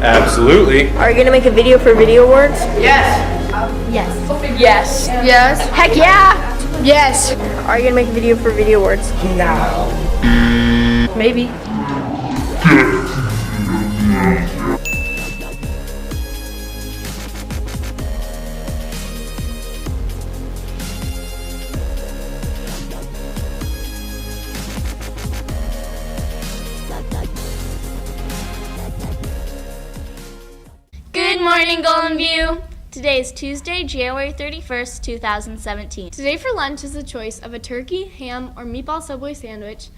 Absolutely. Are you going to make a video for Video Awards? Yes. Yes. Yes. Heck yeah. Yes. Are you going to make a video for Video Awards? No. Maybe. Good morning, Golden View! Today is Tuesday, January 31st, 2017. Today for lunch is the choice of a turkey, ham, or meatball Subway sandwich,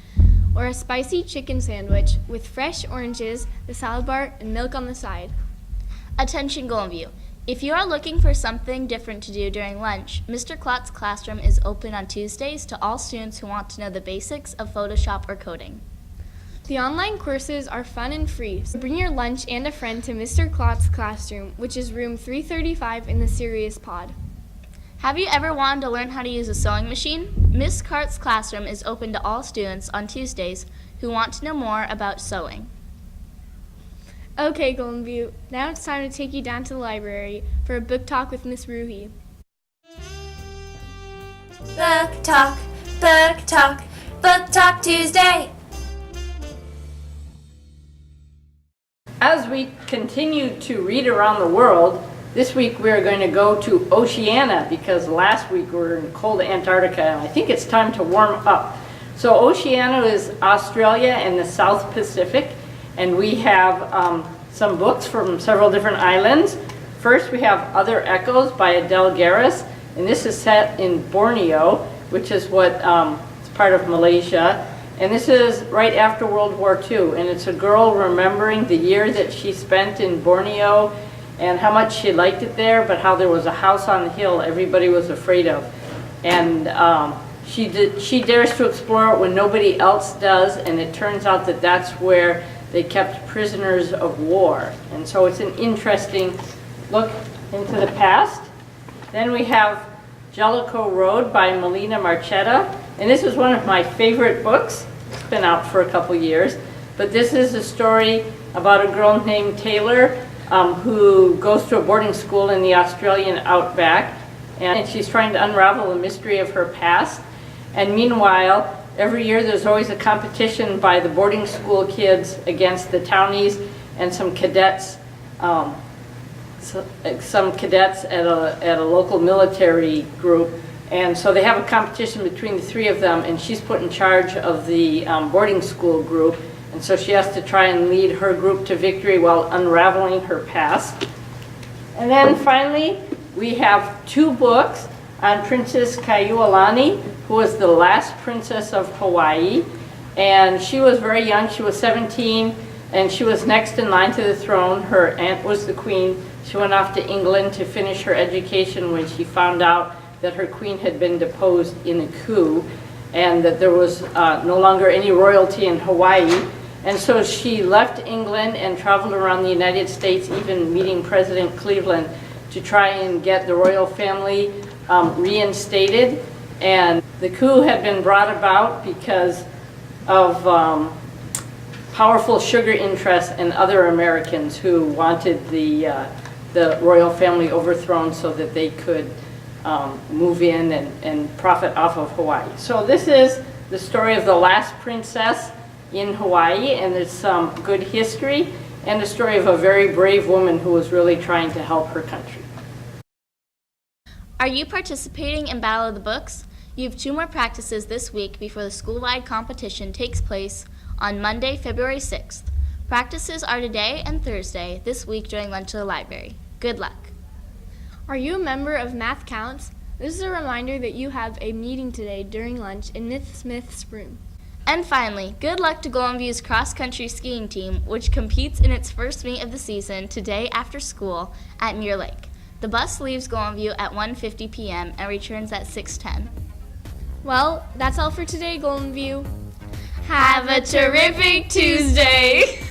or a spicy chicken sandwich with fresh oranges, the salad bar, and milk on the side. Attention, Golden View. If you are looking for something different to do during lunch, Mr. Klotz's classroom is open on Tuesdays to all students who want to know the basics of Photoshop or coding. The online courses are fun and free, so bring your lunch and a friend to Mr. Klotz's classroom, which is room 335 in the Sirius Pod. Have you ever wanted to learn how to use a sewing machine? Miss Cart's classroom is open to all students on Tuesdays who want to know more about sewing. Okay, Golden View, now it's time to take you down to the library for a book talk with Miss Ruhi. Book talk, book talk, book talk Tuesday. As we continue to read around the world, this week we are going to go to Oceania because last week we were in cold Antarctica and I think it's time to warm up. So Oceania is Australia and the South Pacific, and we have some books from several different islands. First we have Other Echoes by Adele Garris, and this is set in Borneo, which is what it's part of Malaysia. And this is right after World War II, and it's a girl remembering the year that she spent in Borneo and how much she liked it there, but how there was a house on the hill everybody was afraid of. And she dares to explore it when nobody else does, and it turns out that that's where they kept prisoners of war. And so it's an interesting look into the past. Then we have Jellicoe Road by Melina Marchetta, and this is one of my favorite books. It's been out for a couple years, but this is a story about a girl named Taylor who goes to a boarding school in the Australian outback, and she's trying to unravel the mystery of her past. And meanwhile, every year there's always a competition by the boarding school kids against the townies and some cadets at a local military group. And so they have a competition between the three of them, and she's put in charge of the boarding school group. And so she has to try and lead her group to victory while unraveling her past. And then finally, we have two books on Princess Kaiulani, who was the last princess of Hawaii. And she was very young. She was 17, and she was next in line to the throne. Her aunt was the queen. She went off to England to finish her education when she found out that her queen had been deposed in a coup and that there was no longer any royalty in Hawaii. And so she left England and traveled around the United States, even meeting President Cleveland, to try and get the royal family reinstated. And the coup had been brought about because of powerful sugar interests and other Americans who wanted the royal family overthrown so that they could move in and profit off of Hawaii. So this is the story of the last princess in Hawaii, and there's some good history and the story of a very brave woman who was really trying to help her country. Are you participating in Battle of the Books? You have 2 more practices this week before the school-wide competition takes place on Monday, February 6th. Practices are today and Thursday this week during lunch at the library. Good luck. Are you a member of Math Counts? This is a reminder that you have a meeting today during lunch in Miss Smith's room. And finally, good luck to Golden View's cross-country skiing team, which competes in its first meet of the season today after school at Muir Lake. The bus leaves Golden View at 1:50 p.m. and returns at 6:10. Well, that's all for today, Golden View. Have a terrific Tuesday!